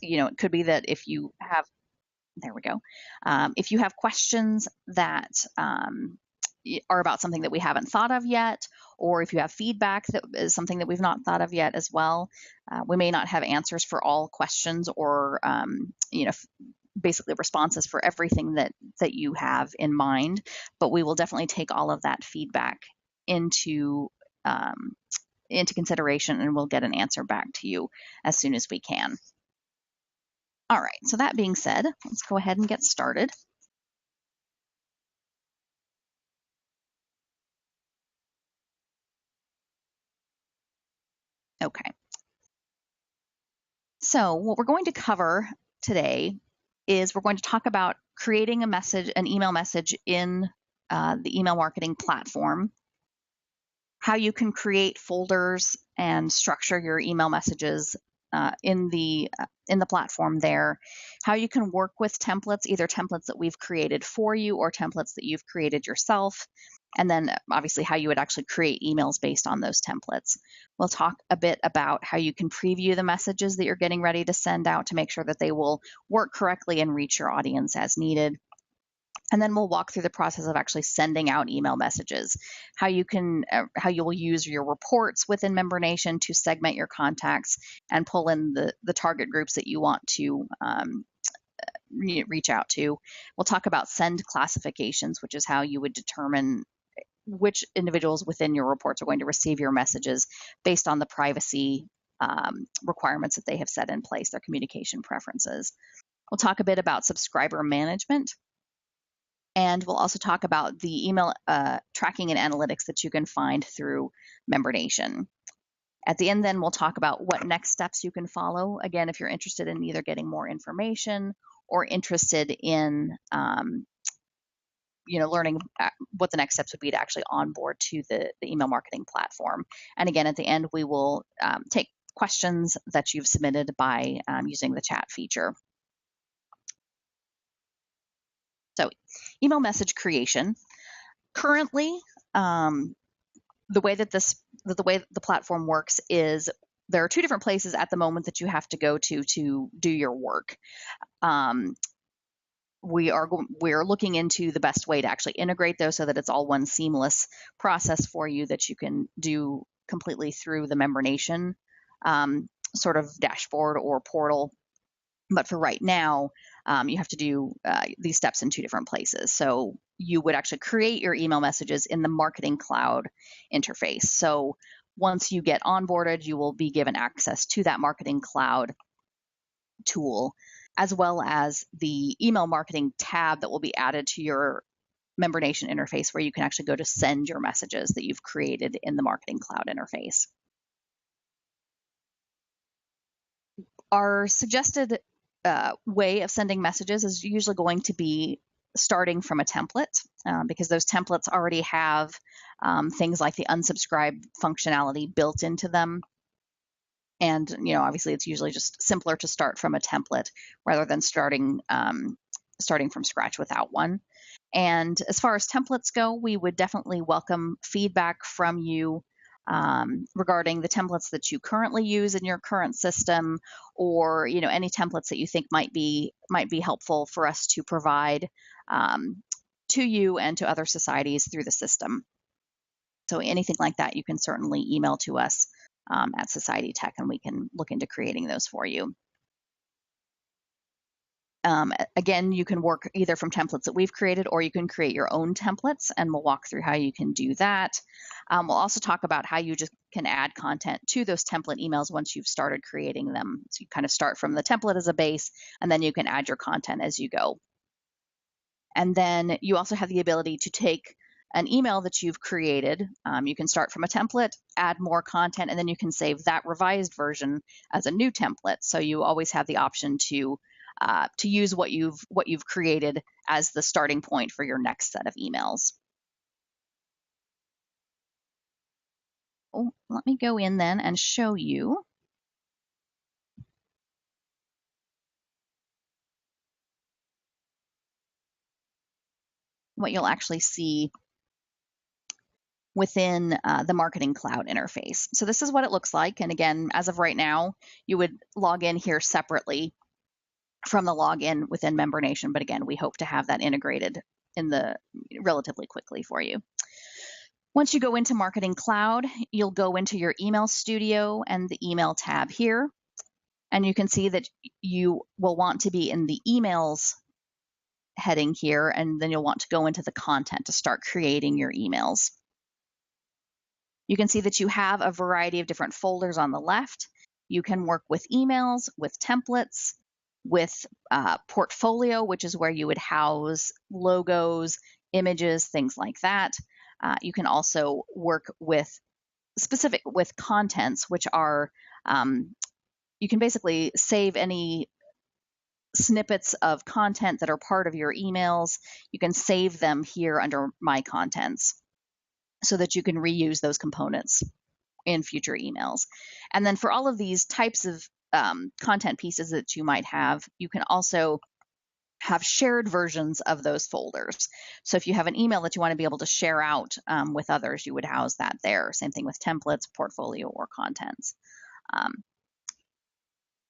fact, it could be that if you have, there we go. If you have questions that are about something that we haven't thought of yet, or if you have feedback that is something that we've not thought of yet as well, we may not have answers for all questions or, basically responses for everything that you have in mind, but we will definitely take all of that feedback into consideration, and we'll get an answer back to you as soon as we can. All right, so that being said, let's go ahead and get started. Okay. So what we're going to cover today is we're going to talk about creating an email message in the email marketing platform, how you can create folders and structure your email messages in the platform there, how you can work with templates, either templates that we've created for you or templates that you've created yourself, and then obviously how you would actually create emails based on those templates. We'll talk a bit about how you can preview the messages that you're getting ready to send out to make sure that they will work correctly and reach your audience as needed. And then we'll walk through the process of actually sending out email messages, how you will use your reports within MemberNation to segment your contacts and pull in the target groups that you want to reach out to. We'll talk about send classifications, which is how you would determine which individuals within your reports are going to receive your messages based on the privacy requirements that they have set in place, their communication preferences. We'll talk a bit about subscriber management. And we'll also talk about the email tracking and analytics that you can find through MemberNation. At the end, then, we'll talk about what next steps you can follow. Again, if you're interested in either getting more information or interested in learning what the next steps would be to actually onboard to the email marketing platform. And again, at the end, we will take questions that you've submitted by using the chat feature. So, email message creation. Currently, the way that the platform works is there are two different places at the moment that you have to go to do your work. We are looking into the best way to actually integrate those so that it's all one seamless process for you that you can do completely through the MemberNation sort of dashboard or portal. But for right now, you have to do these steps in two different places. So you would actually create your email messages in the Marketing Cloud interface. So once you get onboarded, you will be given access to that Marketing Cloud tool, as well as the email marketing tab that will be added to your MemberNation interface, where you can actually go to send your messages that you've created in the Marketing Cloud interface. Our suggested way of sending messages is usually going to be starting from a template because those templates already have things like the unsubscribe functionality built into them. And, obviously it's usually just simpler to start from a template rather than starting from scratch without one. And as far as templates go, we would definitely welcome feedback from you regarding the templates that you currently use in your current system, or any templates that you think might be helpful for us to provide to you and to other societies through the system. So anything like that, you can certainly email to us at Society Tech, and we can look into creating those for you. Again, you can work either from templates that we've created, or you can create your own templates, and we'll walk through how you can do that. We'll also talk about how you just can add content to those template emails once you've started creating them. So you kind of start from the template as a base, and then you can add your content as you go. And then you also have the ability to take an email that you've created. You can start from a template, add more content, and then you can save that revised version as a new template. So you always have the option to use what you've created as the starting point for your next set of emails. Oh, let me go in then and show you what you'll actually see within the Marketing Cloud interface. So this is what it looks like. And again, as of right now, you would log in here separately from the login within MemberNation. But again, we hope to have that integrated in the relatively quickly for you. Once you go into Marketing Cloud, you'll go into your Email Studio and the Email tab here. And you can see that you will want to be in the Emails heading here, and then you'll want to go into the content to start creating your emails. You can see that you have a variety of different folders on the left. You can work with emails, with templates, with portfolio, which is where you would house logos, images, things like that. You can also work with contents, which are, you can basically save any snippets of content that are part of your emails. You can save them here under My Contents so that you can reuse those components in future emails. And then for all of these types of content pieces that you might have, you can also have shared versions of those folders. So if you have an email that you want to be able to share out with others, you would house that there. Same thing with templates, portfolio, or contents.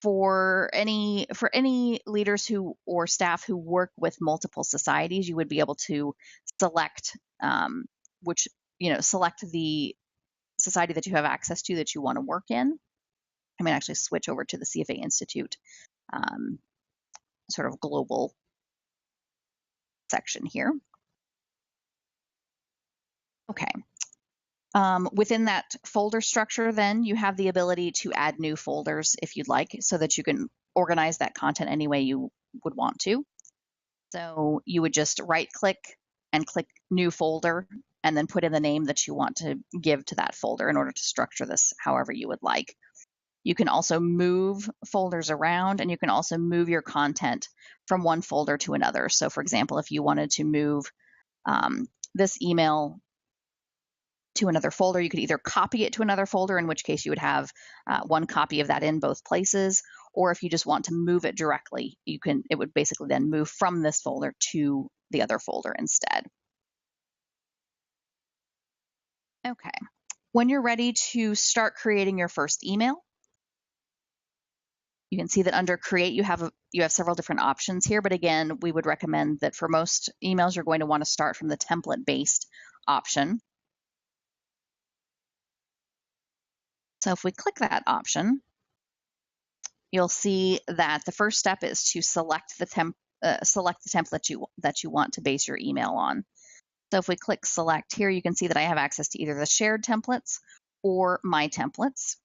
For any leaders or staff who work with multiple societies, you would be able to select select the society that you have access to that you want to work in. I'm going to actually switch over to the CFA Institute sort of global section here. Okay. Within that folder structure, then you have the ability to add new folders if you'd like, so that you can organize that content any way you would want to. So you would just right click and click new folder, and then put in the name that you want to give to that folder in order to structure this however you would like. You can also move folders around, and you can also move your content from one folder to another. So for example, if you wanted to move this email to another folder, you could either copy it to another folder, in which case you would have one copy of that in both places, or if you just want to move it directly, it would basically then move from this folder to the other folder instead. Okay, when you're ready to start creating your first email, you can see that under Create, you have several different options here, but again, we would recommend that for most emails, you're going to want to start from the template-based option. So if we click that option, you'll see that the first step is to select the template that you want to base your email on. So if we click Select here, you can see that I have access to either the shared templates or my templates.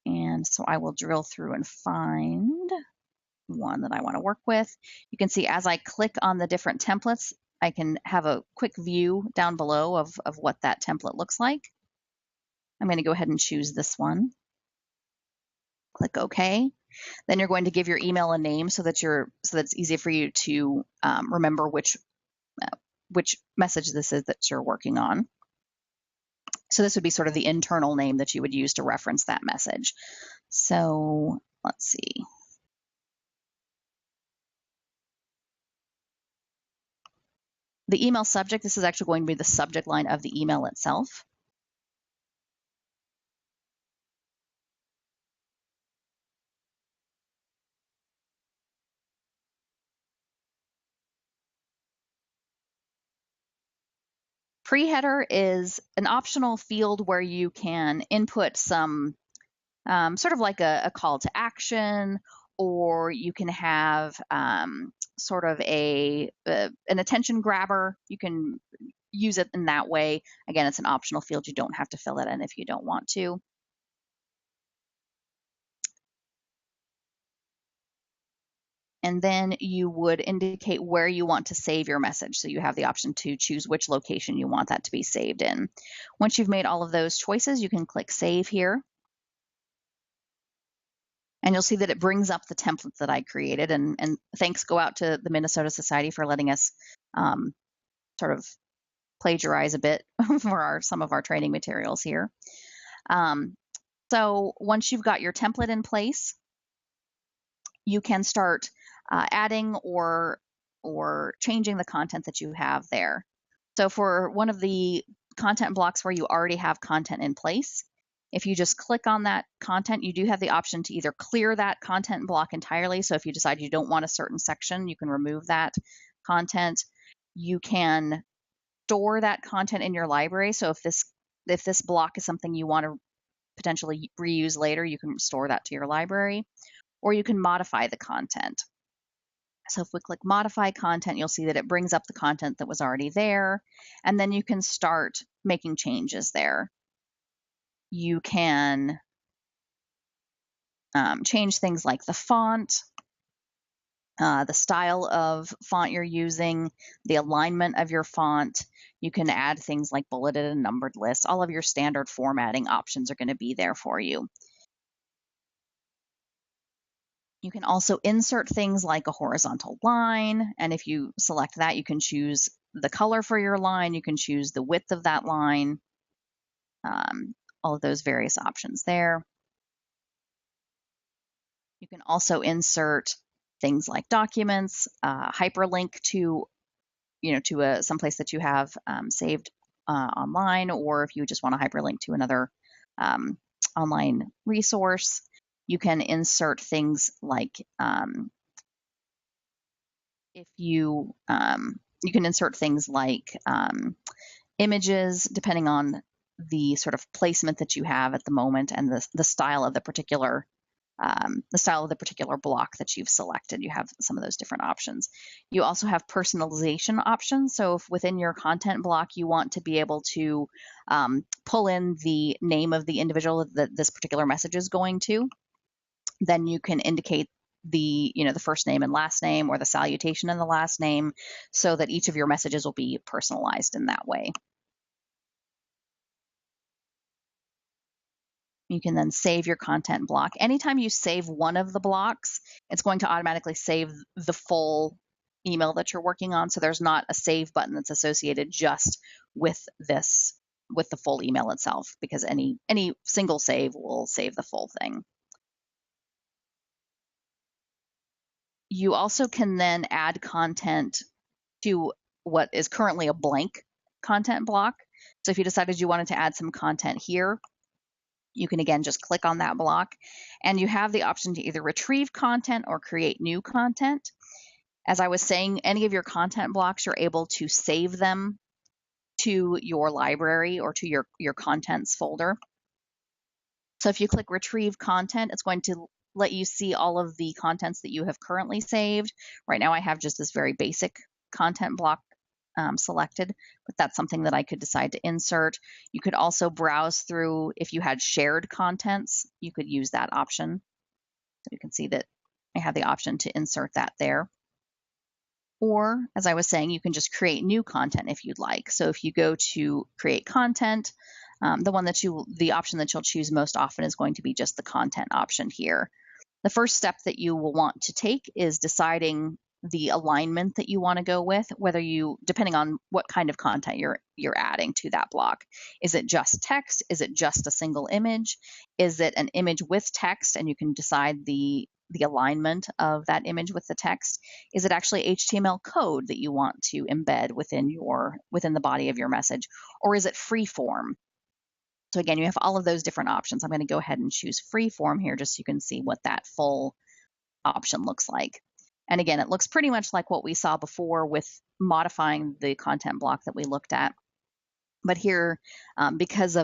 And so I will drill through and find one that I want to work with. You can see as I click on the different templates, I can have a quick view down below of what that template looks like. I'm going to go ahead and choose this one. Click OK. Then you're going to give your email a name so that it's easy for you to remember which message this is that you're working on. So this would be sort of the internal name that you would use to reference that message. So let's see. The email subject, this is actually going to be the subject line of the email itself. Pre-header is an optional field where you can input some sort of like a call to action, or you can have sort of an attention grabber. You can use it in that way. Again, it's an optional field. You don't have to fill it in if you don't want to. And then you would indicate where you want to save your message. So you have the option to choose which location you want that to be saved in. Once you've made all of those choices, you can click Save here. And you'll see that it brings up the template that I created. And thanks go out to the Minnesota Society for letting us sort of plagiarize a bit for some of our training materials here. So once you've got your template in place, you can start adding or changing the content that you have there. So for one of the content blocks where you already have content in place, If you just click on that content, you do have the option to either clear that content block entirely. So if you decide you don't want a certain section, you can remove that content. You can store that content in your library. So if this block is something you want to potentially reuse later, you can store that to your library, or you can modify the content. So if we click modify content, you'll see that it brings up the content that was already there, and then you can start making changes there. You can change things like the font, the style of font you're using, the alignment of your font. You can add things like bulleted and numbered lists. All of your standard formatting options are going to be there for you. You can also insert things like a horizontal line, and if you select that, you can choose the color for your line, you can choose the width of that line, all of those various options there. You can also insert things like documents, hyperlink to someplace that you have saved online, or if you just want to hyperlink to another online resource. You can insert things like you can insert things like images, depending on the sort of placement that you have at the moment and the style of the particular block that you've selected. You have some of those different options. You also have personalization options. So if within your content block you want to be able to pull in the name of the individual that this particular message is going to, then you can indicate the first name and last name, or the salutation and the last name, so that each of your messages will be personalized in that way. You can then save your content block. Anytime you save one of the blocks, it's going to automatically save the full email that you're working on. So there's not a save button that's associated just with the full email itself, because any single save will save the full thing. You also can then add content to what is currently a blank content block. So if you decided you wanted to add some content here, you can again just click on that block, and you have the option to either retrieve content or create new content. As I was saying, any of your content blocks, you're able to save them to your library or to your contents folder. So if you click retrieve content, it's going to let you see all of the contents that you have currently saved. Right now I have just this very basic content block selected, but that's something that I could decide to insert. You could also browse through, if you had shared contents, you could use that option. So you can see that I have the option to insert that there. Or, as I was saying, you can just create new content if you'd like. So if you go to create content, the option that you'll choose most often is going to be just the content option here. The first step that you will want to take is deciding the alignment that you want to go with, depending on what kind of content you're adding to that block. Is it just text? Is it just a single image? Is it an image with text, and you can decide the alignment of that image with the text? Is it actually HTML code that you want to embed within the body of your message, or is it free form? So again, you have all of those different options. I'm going to go ahead and choose free form here just so you can see what that full option looks like. And again, it looks pretty much like what we saw before with modifying the content block that we looked at. But here, because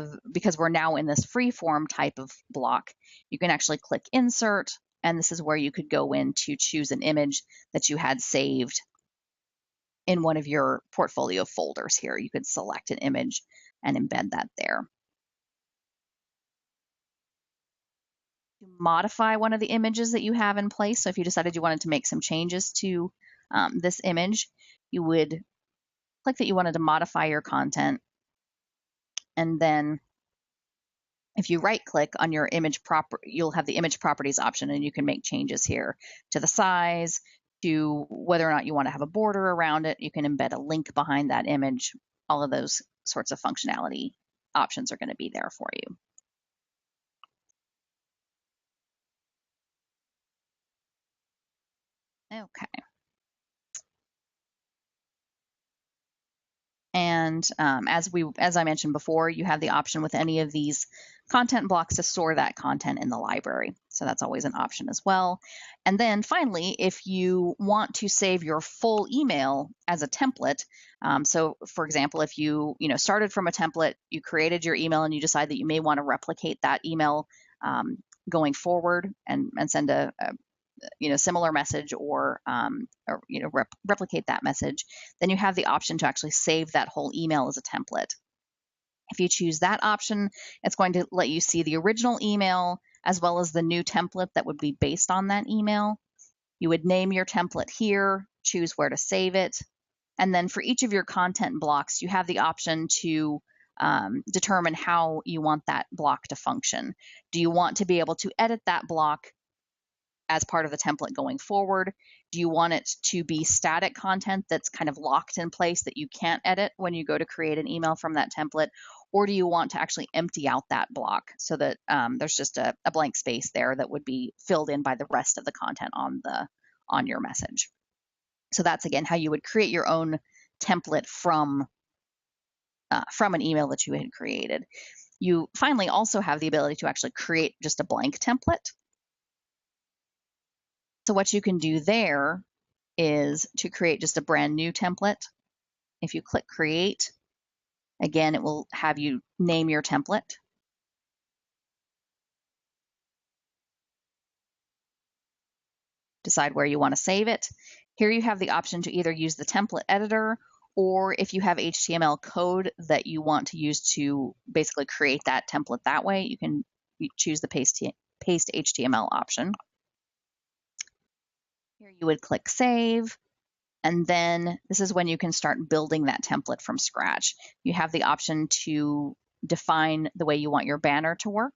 we're now in this free form type of block, you can actually click insert, and this is where you could go in to choose an image that you had saved in one of your portfolio folders here. You could select an image and embed that there. Modify one of the images that you have in place. So if you decided you wanted to make some changes to this image, you would click that you wanted to modify your content. And then if you right click on your image you'll have the image properties option, and you can make changes here to the size, to whether or not you want to have a border around it. You can embed a link behind that image. All of those sorts of functionality options are going to be there for you. Okay. And as I mentioned before, you have the option with any of these content blocks to store that content in the library. So that's always an option as well. And then finally, if you want to save your full email as a template, so for example, if you started from a template, you created your email and you decide that you may want to replicate that email going forward and send a similar message or replicate that message, then you have the option to actually save that whole email as a template. If you choose that option, it's going to let you see the original email as well as the new template that would be based on that email. You would name your template here, choose where to save it, and then for each of your content blocks, you have the option to determine how you want that block to function. Do you want to be able to edit that block as part of the template going forward? Do you want it to be static content that's kind of locked in place that you can't edit when you go to create an email from that template? Or do you want to actually empty out that block so that there's just a blank space there that would be filled in by the rest of the content on your message? So that's, again, how you would create your own template from an email that you had created. You finally also have the ability to actually create just a blank template. So what you can do there is to create just a brand new template. If you click create, again, it will have you name your template. Decide where you want to save it. Here you have the option to either use the template editor, or if you have HTML code that you want to use to basically create that template that way, you can choose the paste HTML option. Here you would click save, and then this is when you can start building that template from scratch. You have the option to define the way you want your banner to work.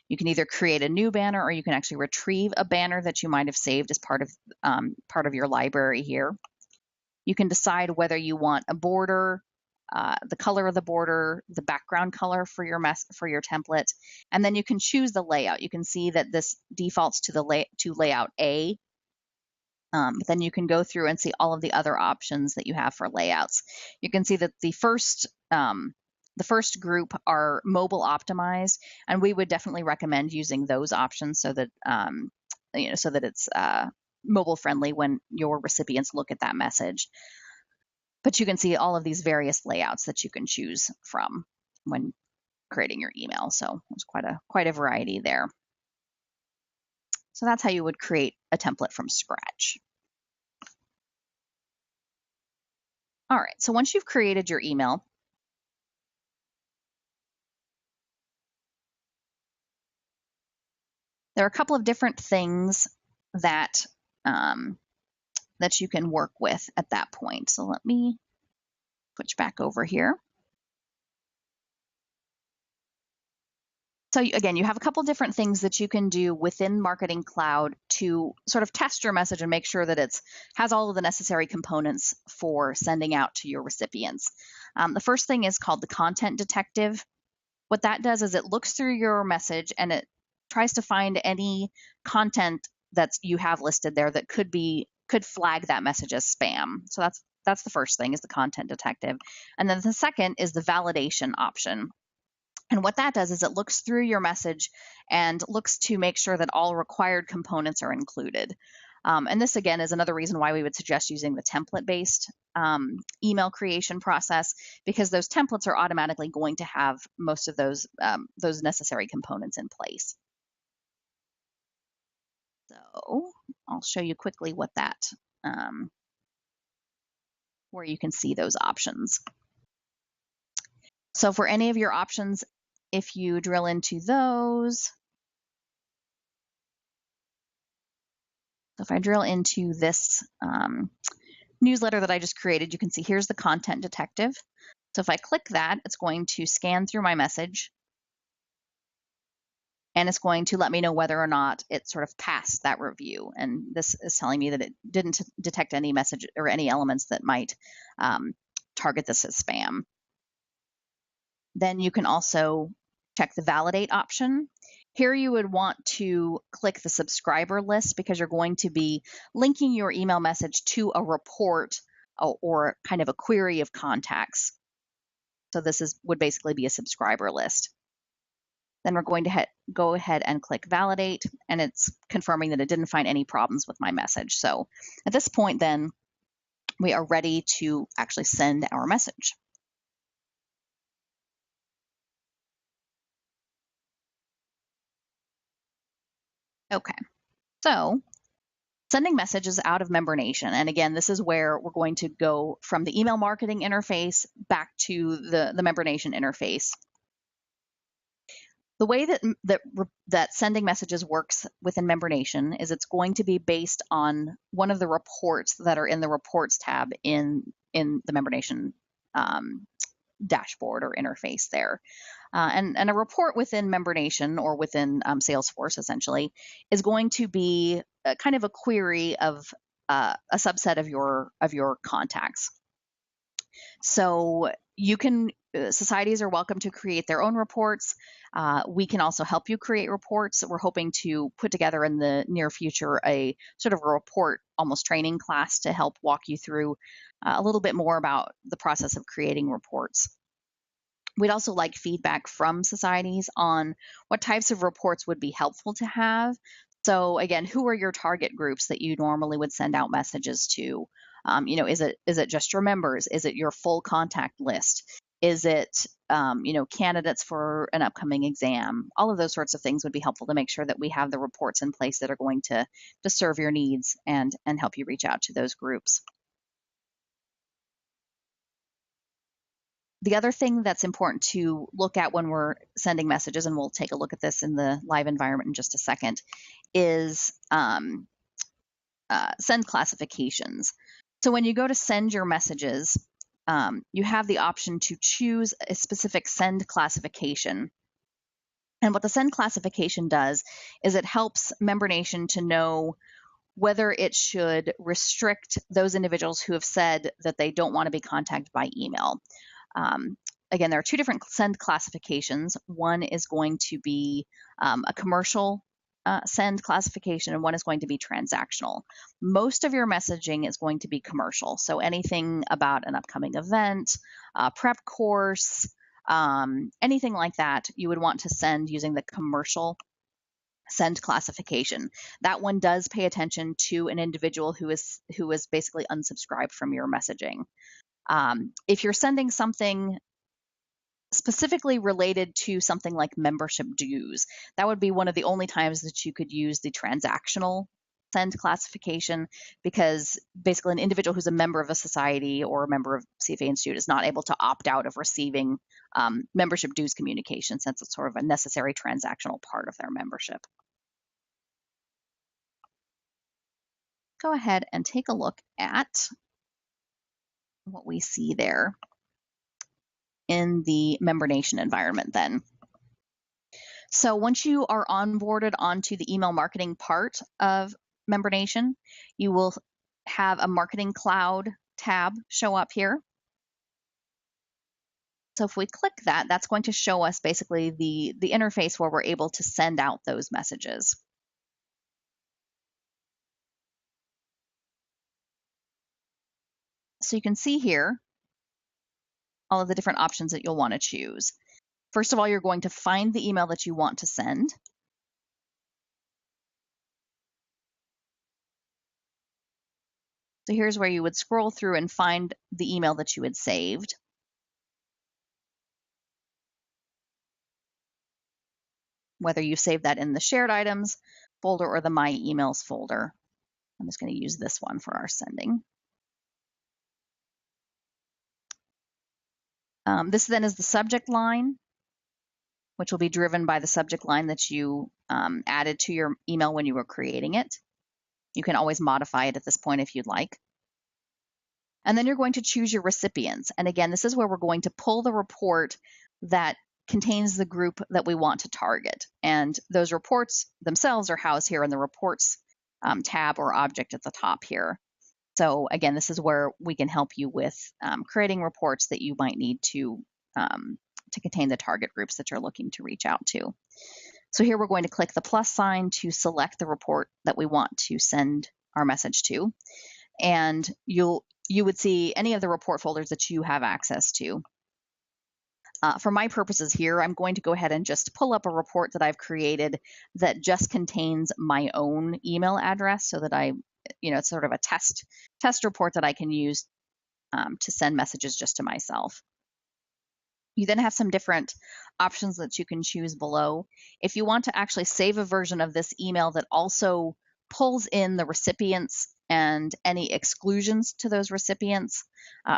You can either create a new banner, or you can actually retrieve a banner that you might have saved as part of your library here. You can decide whether you want a border, the color of the border, the background color for your template, and then you can choose the layout. You can see that this defaults to layout A. But then you can go through and see all of the other options that you have for layouts. You can see that the first group are mobile optimized, and we would definitely recommend using those options so that it's mobile friendly when your recipients look at that message. But you can see all of these various layouts that you can choose from when creating your email. So there's quite a variety there. So that's how you would create a template from scratch. All right, so once you've created your email, there are a couple of different things that you can work with at that point. So let me switch back over here. So again, you have a couple different things that you can do within Marketing Cloud to sort of test your message and make sure that it has all of the necessary components for sending out to your recipients. The first thing is called the Content Detective. What that does is it looks through your message and it tries to find any content that you have listed there that could flag that message as spam. So that's the first thing, is the Content Detective. And then the second is the validation option. And what that does is it looks through your message and looks to make sure that all required components are included. And this, again, is another reason why we would suggest using the template-based email creation process, because those templates are automatically going to have most of those necessary components in place. So I'll show you quickly what where you can see those options. So for any of your options, if you drill into those, so if I drill into this newsletter that I just created, you can see here's the Content Detective. So if I click that, it's going to scan through my message, and it's going to let me know whether or not it sort of passed that review. And this is telling me that it didn't detect any message or any elements that might target this as spam. Then you can also check the validate option. Here you would want to click the subscriber list, because you're going to be linking your email message to a report or kind of a query of contacts. So this would basically be a subscriber list. Then we're going to go ahead and click validate, and it's confirming that it didn't find any problems with my message. So at this point, then we are ready to actually send our message. Okay, so sending messages out of MemberNation. And again, this is where we're going to go from the email marketing interface back to the MemberNation interface. The way that sending messages works within MemberNation is it's going to be based on one of the reports that are in the reports tab in the MemberNation dashboard or interface there. And a report within MemberNation or within Salesforce essentially is going to be kind of a query of a subset of your contacts. So you can, societies are welcome to create their own reports. We can also help you create reports. We're hoping to put together in the near future a sort of a report, almost training class to help walk you through a little bit more about the process of creating reports. We'd also like feedback from societies on what types of reports would be helpful to have. So again, who are your target groups that you normally would send out messages to? Is it just your members? Is it your full contact list? Is it candidates for an upcoming exam? All of those sorts of things would be helpful to make sure that we have the reports in place that are going to serve your needs and help you reach out to those groups. The other thing that's important to look at when we're sending messages, and we'll take a look at this in the live environment in just a second, is send classifications. So when you go to send your messages, you have the option to choose a specific send classification. And what the send classification does is it helps MemberNation to know whether it should restrict those individuals who have said that they don't want to be contacted by email. Again, there are two different send classifications. One is going to be a commercial send classification, and one is going to be transactional. Most of your messaging is going to be commercial. So anything about an upcoming event, prep course, anything like that, you would want to send using the commercial send classification. That one does pay attention to an individual who is basically unsubscribed from your messaging. If you're sending something specifically related to something like membership dues, that would be one of the only times that you could use the transactional send classification, because basically an individual who's a member of a society or a member of CFA Institute is not able to opt out of receiving membership dues communication, since it's sort of a necessary transactional part of their membership. Go ahead and take a look at what we see there in the MemberNation environment then. So once you are onboarded onto the email marketing part of MemberNation, you will have a Marketing Cloud tab show up here. So if we click that, that's going to show us basically the interface where we're able to send out those messages. So you can see here all of the different options that you'll want to choose. First of all, you're going to find the email that you want to send. So here's where you would scroll through and find the email that you had saved. Whether you save that in the shared items folder or the My Emails folder. I'm just going to use this one for our sending. This then is the subject line, which will be driven by the subject line that you added to your email when you were creating it. You can always modify it at this point if you'd like. And then you're going to choose your recipients. And again, this is where we're going to pull the report that contains the group that we want to target. And those reports themselves are housed here in the reports tab or object at the top here. So again, this is where we can help you with creating reports that you might need to contain the target groups that you're looking to reach out to. So here we're going to click the plus sign to select the report that we want to send our message to. And you would see any of the report folders that you have access to. For my purposes here, I'm going to go ahead and just pull up a report that I've created that just contains my own email address so that it's sort of a test report that I can use to send messages just to myself. You then have some different options that you can choose below. If you want to actually save a version of this email that also pulls in the recipients and any exclusions to those recipients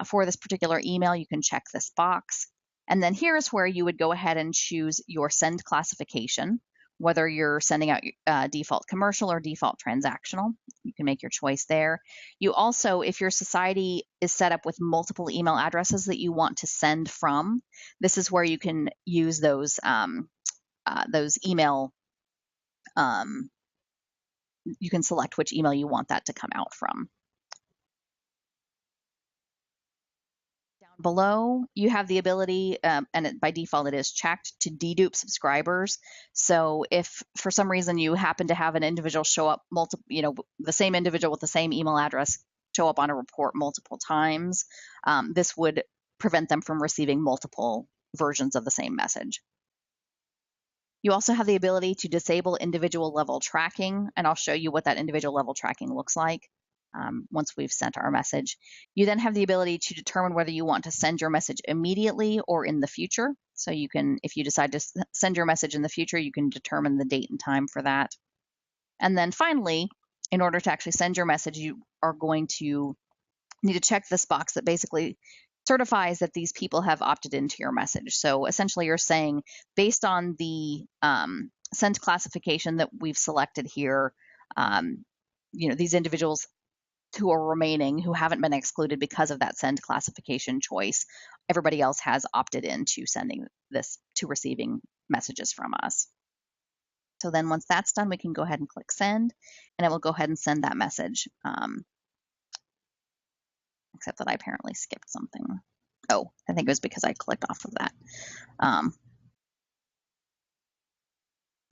for this particular email, you can check this box. And then here's where you would go ahead and choose your send classification, whether you're sending out default commercial or default transactional. You can make your choice there. You also, if your society is set up with multiple email addresses that you want to send from, this is where you can use those email. You can select which email you want that to come out from. Down below, you have the ability, and by default it is checked, to dedupe subscribers. So if for some reason you happen to have an individual show up the same individual with the same email address show up on a report multiple times, this would prevent them from receiving multiple versions of the same message. You also have the ability to disable individual level tracking, and I'll show you what that individual level tracking looks like once we've sent our message. You then have the ability to determine whether you want to send your message immediately or in the future. So you can, if you decide to send your message in the future, you can determine the date and time for that. And then finally, in order to actually send your message, you are going to need to check this box that basically certifies that these people have opted into your message. So essentially you're saying, based on the send classification that we've selected here, these individuals who are remaining, who haven't been excluded because of that send classification choice, everybody else has opted into receiving messages from us. So then once that's done, we can go ahead and click send, and it will go ahead and send that message. Except that I apparently skipped something. Oh, I think it was because I clicked off of that.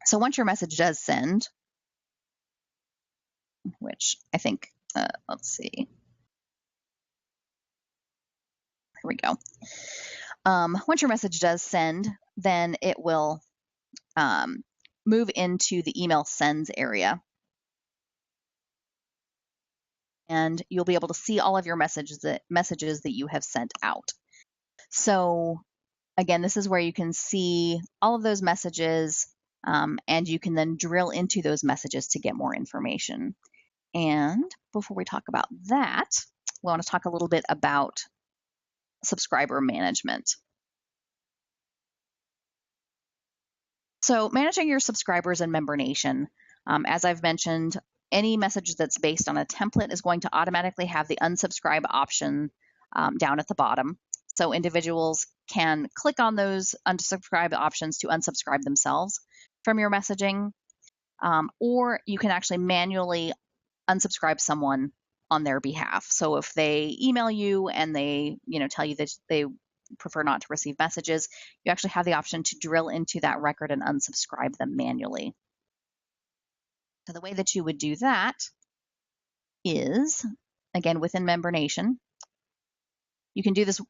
So once your message does send, which I think, let's see. Here we go. Once your message does send, then it will move into the email sends area. And you'll be able to see all of your messages that you have sent out. So again, this is where you can see all of those messages, and you can then drill into those messages to get more information. And before we talk about that, we want to talk a little bit about subscriber management. So managing your subscribers in MemberNation, as I've mentioned, any message that's based on a template is going to automatically have the unsubscribe option down at the bottom. So individuals can click on those unsubscribe options to unsubscribe themselves from your messaging, or you can actually manually unsubscribe someone on their behalf. So if they email you and they tell you that they prefer not to receive messages, you actually have the option to drill into that record and unsubscribe them manually. So the way that you would do that is, again, within MemberNation, you can do this,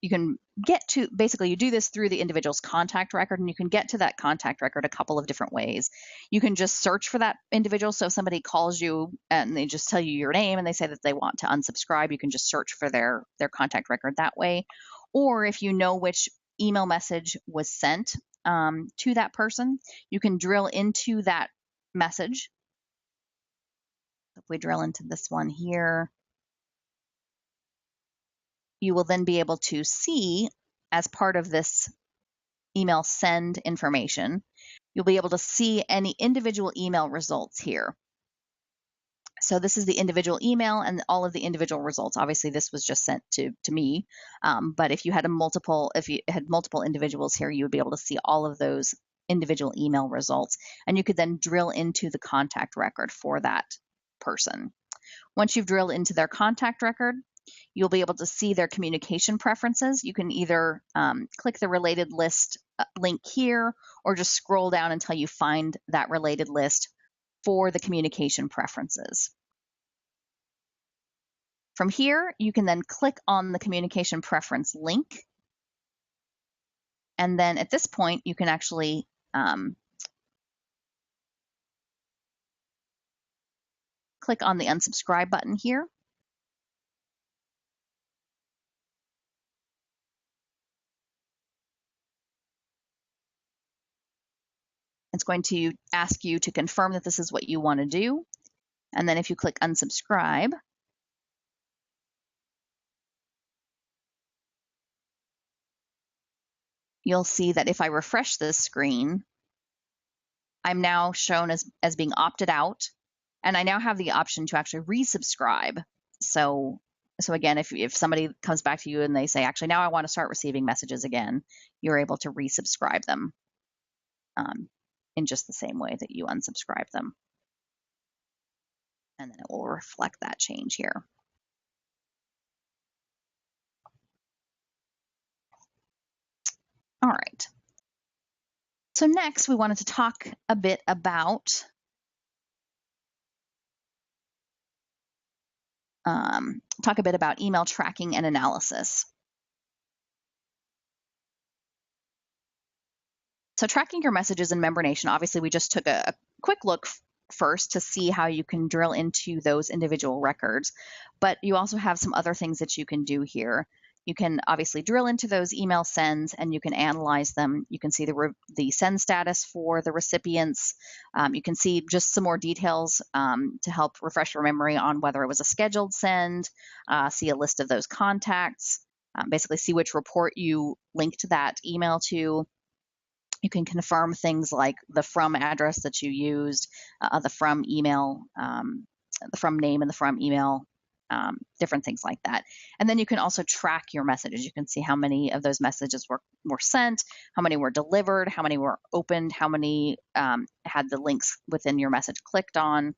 you can get to, basically you do this through the individual's contact record, and you can get to that contact record a couple of different ways. You can just search for that individual. So if somebody calls you and they just tell you your name and they say that they want to unsubscribe, you can just search for their contact record that way. Or if you know which email message was sent to that person, you can drill into that message. If we drill into this one here, you will then be able to see, as part of this email send information, you'll be able to see any individual email results here. So this is the individual email and all of the individual results. Obviously, this was just sent to me, but if you had multiple individuals here, you would be able to see all of those individual email results, and you could then drill into the contact record for that person. Once you've drilled into their contact record, you'll be able to see their communication preferences. You can either click the related list link here, or just scroll down until you find that related list for the communication preferences. From here, you can then click on the communication preference link, And then at this point, you can actually click on the unsubscribe button here. It's going to ask you to confirm that this is what you want to do. And then if you click unsubscribe, you'll see that if I refresh this screen, I'm now shown as being opted out, and I now have the option to actually resubscribe. So again, if somebody comes back to you and they say, actually, now I want to start receiving messages again, you're able to resubscribe them in just the same way that you unsubscribe them. And then it will reflect that change here. All right. So next, we wanted to talk a bit about email tracking and analysis. So tracking your messages in MemberNation, obviously we just took a quick look first to see how you can drill into those individual records, but you also have some other things that you can do here. You can obviously drill into those email sends and you can analyze them. You can see the send status for the recipients. You can see just some more details to help refresh your memory on whether it was a scheduled send, see a list of those contacts, basically see which report you linked that email to. You can confirm things like the from address that you used, the from email, the from name and the from email, different things like that. And then you can also track your messages. You can see how many of those messages were sent, how many were delivered, how many were opened, how many had the links within your message clicked on.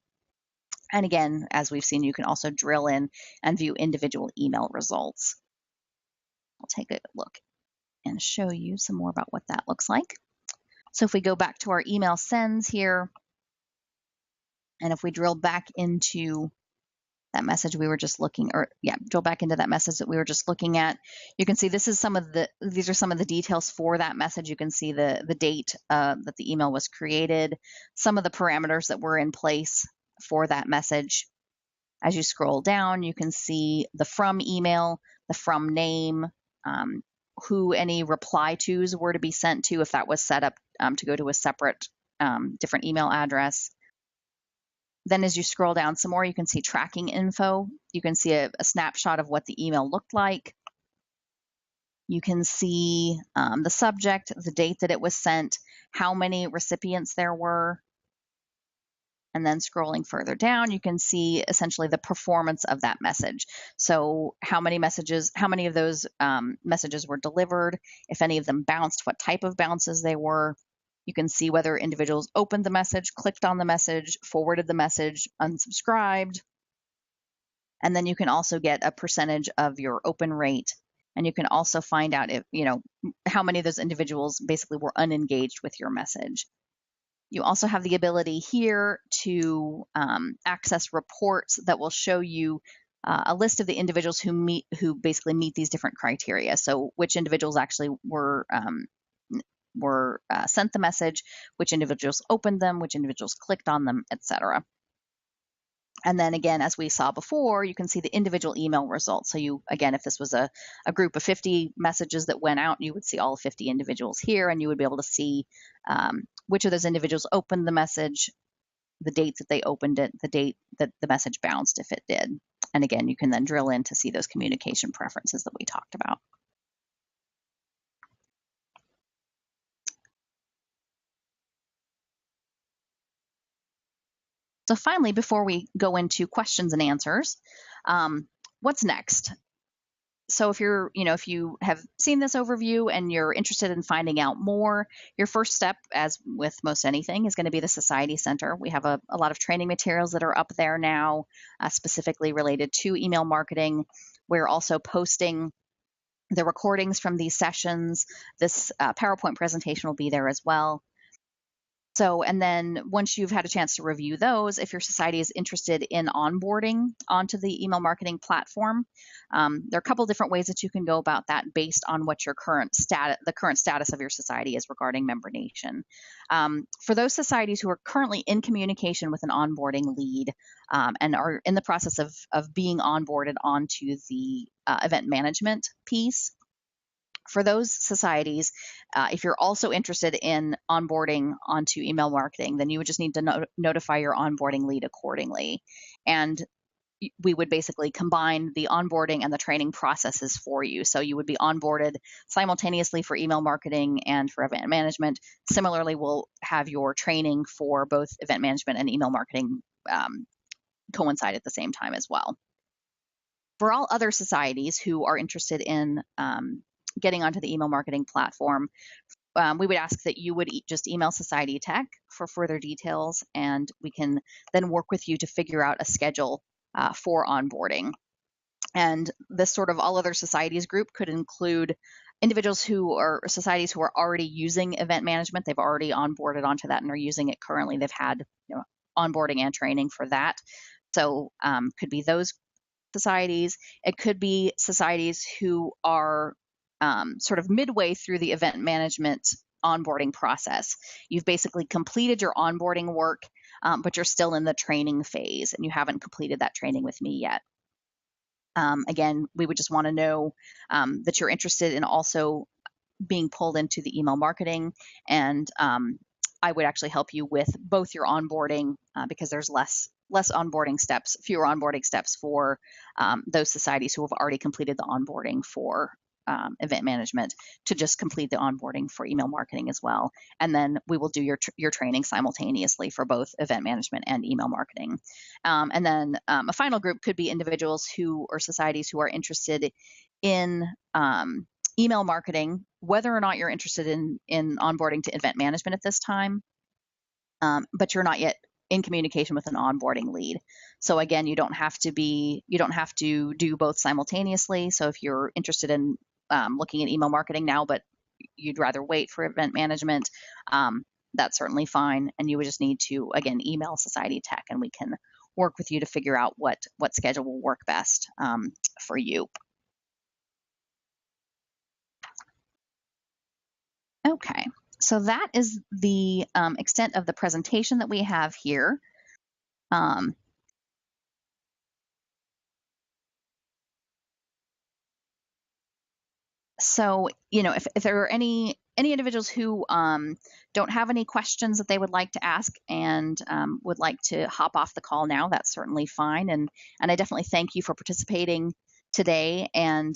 And again, as we've seen, you can also drill in and view individual email results. I'll take a look and show you some more about what that looks like. So if we go back to our email sends here, and if we drill back into that message we were just looking, drill back into that message that we were just looking at, you can see these are some of the details for that message. You can see the date that the email was created, some of the parameters that were in place for that message. As you scroll down, you can see the from email, the from name, who any reply tos were to be sent to if that was set up to go to a separate different email address. Then as you scroll down some more, you can see tracking info. You can see a snapshot of what the email looked like. You can see the subject, the date that it was sent, how many recipients there were. And then scrolling further down, you can see essentially the performance of that message. So how many of those messages were delivered, if any of them bounced, what type of bounces they were. You can see whether individuals opened the message, clicked on the message, forwarded the message, unsubscribed. And then you can also get a percentage of your open rate. And you can also find out if, how many of those individuals basically were unengaged with your message. You also have the ability here to access reports that will show you a list of the individuals who basically meet these different criteria. So which individuals actually were sent the message, which individuals opened them, which individuals clicked on them, etc. And then again, as we saw before, you can see the individual email results. So if this was a group of 50 messages that went out, you would see all 50 individuals here, and you would be able to see which of those individuals opened the message, the date that they opened it, the date that the message bounced if it did. And again, you can then drill in to see those communication preferences that we talked about. So finally, before we go into questions and answers, what's next? So if you have seen this overview and you're interested in finding out more, your first step, as with most anything, is going to be the Society Center. We have a lot of training materials that are up there now, specifically related to email marketing. We're also posting the recordings from these sessions. This PowerPoint presentation will be there as well. So, and then once you've had a chance to review those, if your society is interested in onboarding onto the email marketing platform, there are a couple different ways that you can go about that based on what your current status of your society is regarding MemberNation. For those societies who are currently in communication with an onboarding lead and are in the process of being onboarded onto the event management piece, for those societies, if you're also interested in onboarding onto email marketing, then you would just need to notify your onboarding lead accordingly. And we would basically combine the onboarding and the training processes for you. So you would be onboarded simultaneously for email marketing and for event management. Similarly, we'll have your training for both event management and email marketing coincide at the same time as well. For all other societies who are interested in getting onto the email marketing platform, we would ask that you would just email Society Tech for further details, and we can then work with you to figure out a schedule for onboarding. And this sort of all other societies group could include individuals who are societies who are already using event management. They've already onboarded onto that and are using it currently. They've had onboarding and training for that. So could be those societies. It could be societies who are sort of midway through the event management onboarding process. You've basically completed your onboarding work, but you're still in the training phase and you haven't completed that training with me yet. Again, we would just want to know that you're interested in also being pulled into the email marketing, and I would actually help you with both your onboarding because there's less onboarding steps, fewer onboarding steps for those societies who have already completed the onboarding for event management to just complete the onboarding for email marketing as well. And then we will do your training simultaneously for both event management and email marketing. And then a final group could be individuals who or societies who are interested in email marketing, whether or not you're interested in onboarding to event management at this time, but you're not yet in communication with an onboarding lead. So again, you don't have to do both simultaneously. So if you're interested in looking at email marketing now, but you'd rather wait for event management, that's certainly fine. And you would just need to, again, email Society Tech and we can work with you to figure out what schedule will work best for you. Okay, so that is the extent of the presentation that we have here. So, if there are any individuals who don't have any questions that they would like to ask and would like to hop off the call now, that's certainly fine. And I definitely thank you for participating today and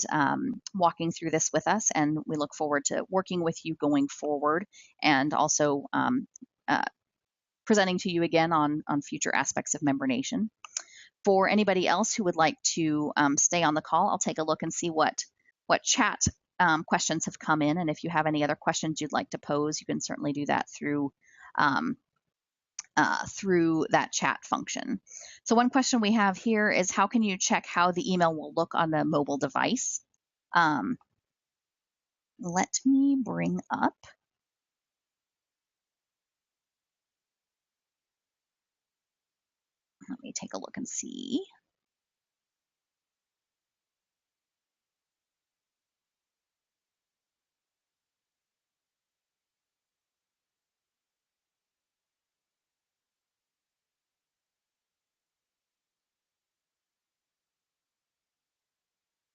walking through this with us. And we look forward to working with you going forward and also presenting to you again on future aspects of MemberNation. For anybody else who would like to stay on the call, I'll take a look and see what chat questions have come in. And if you have any other questions you'd like to pose, you can certainly do that through that chat function. So one question we have here is, how can you check how the email will look on the mobile device? Let me bring up. Let me take a look and see.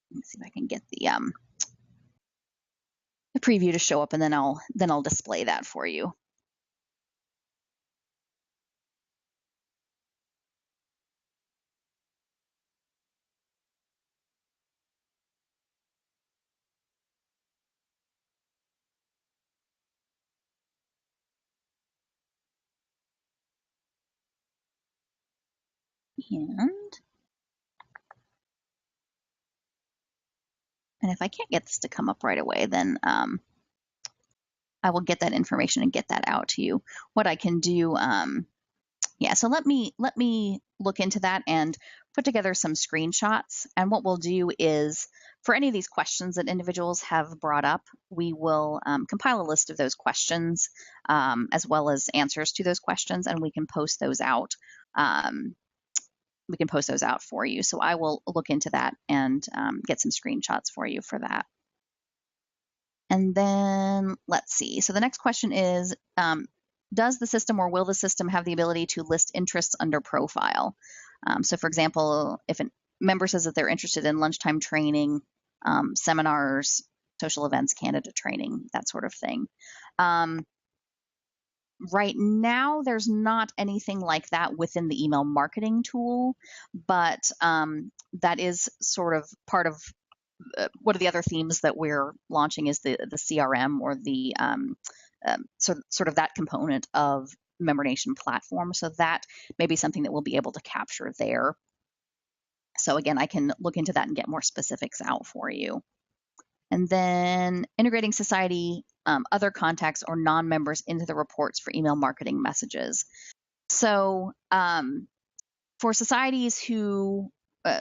Let me see if I can get the preview to show up, and then I'll display that for you. And if I can't get this to come up right away, then I will get that information and get that out to you. What I can do, so let me look into that and put together some screenshots. And what we'll do is, for any of these questions that individuals have brought up, we will compile a list of those questions as well as answers to those questions, and we can post those out. We can post those out for you. So I will look into that and get some screenshots for you for that. And then let's see. So the next question is, does the system or will the system have the ability to list interests under profile? So for example, if a member says that they're interested in lunchtime training, seminars, social events, candidate training, that sort of thing. Right now, there's not anything like that within the email marketing tool, but that is sort of part of one of the other themes that we're launching is the CRM, or the sort of that component of MemberNation platform. So that may be something that we'll be able to capture there. So again, I can look into that and get more specifics out for you. And then integrating society, other contacts or non-members into the reports for email marketing messages. So for societies who,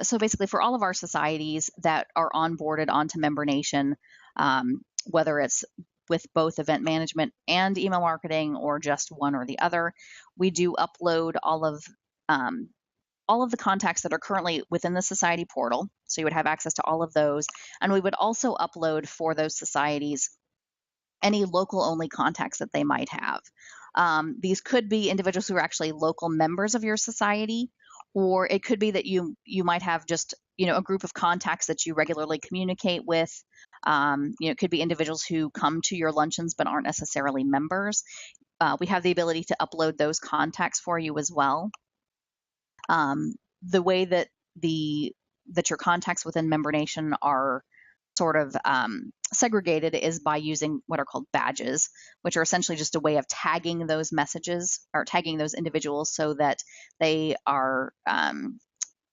so basically for all of our societies that are onboarded onto MemberNation, whether it's with both event management and email marketing or just one or the other, we do upload all of the contacts that are currently within the society portal. So you would have access to all of those. And we would also upload for those societies any local only contacts that they might have. These could be individuals who are actually local members of your society, or it could be that you might have just, a group of contacts that you regularly communicate with. It could be individuals who come to your luncheons but aren't necessarily members. We have the ability to upload those contacts for you as well. The way that your contacts within MemberNation are sort of segregated is by using what are called badges, which are essentially just a way of tagging those messages or tagging those individuals so that they are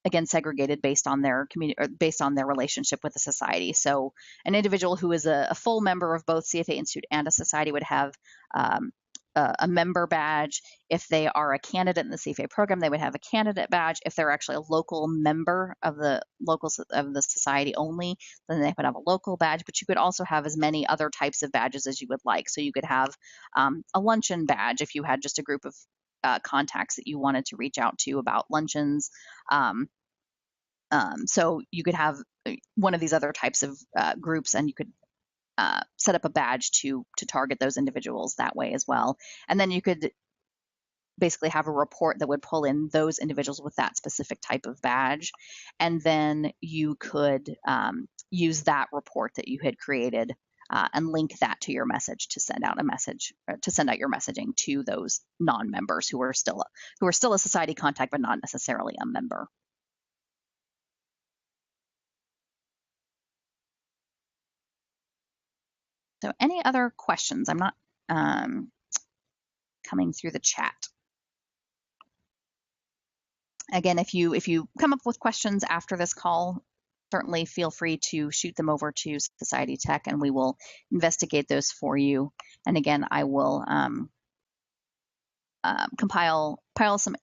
again segregated based on their community or based on their relationship with the society. So an individual who is a full member of both CFA Institute and a society would have a member badge. If they are a candidate in the CFA program, they would have a candidate badge. If they're actually a local member of the society only, then they would have a local badge. But you could also have as many other types of badges as you would like. So you could have a luncheon badge if you had just a group of contacts that you wanted to reach out to about luncheons. So you could have one of these other types of groups, and you could set up a badge to target those individuals that way as well. And then you could basically have a report that would pull in those individuals with that specific type of badge. And then you could use that report that you had created and link that to your message to send out a message, to send out your messaging to those non-members who are still a society contact, but not necessarily a member. So any other questions? I'm not coming through the chat. Again, if you come up with questions after this call, certainly feel free to shoot them over to Society Tech and we will investigate those for you. And again, I will compile some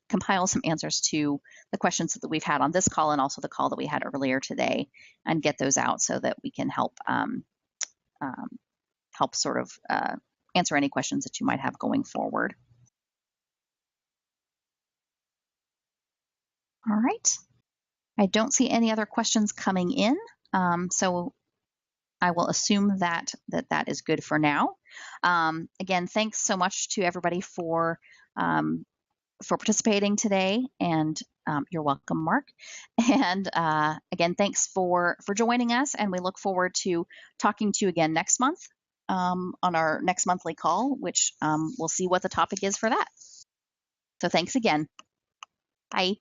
answers to the questions that we've had on this call and also the call that we had earlier today, and get those out so that we can help sort of answer any questions that you might have going forward. All right. I don't see any other questions coming in, so I will assume that is good for now. Again, thanks so much to everybody for participating today, and you're welcome, Mark. And again, thanks for joining us, and we look forward to talking to you again next month on our next monthly call, which we'll see what the topic is for that. So thanks again. Bye.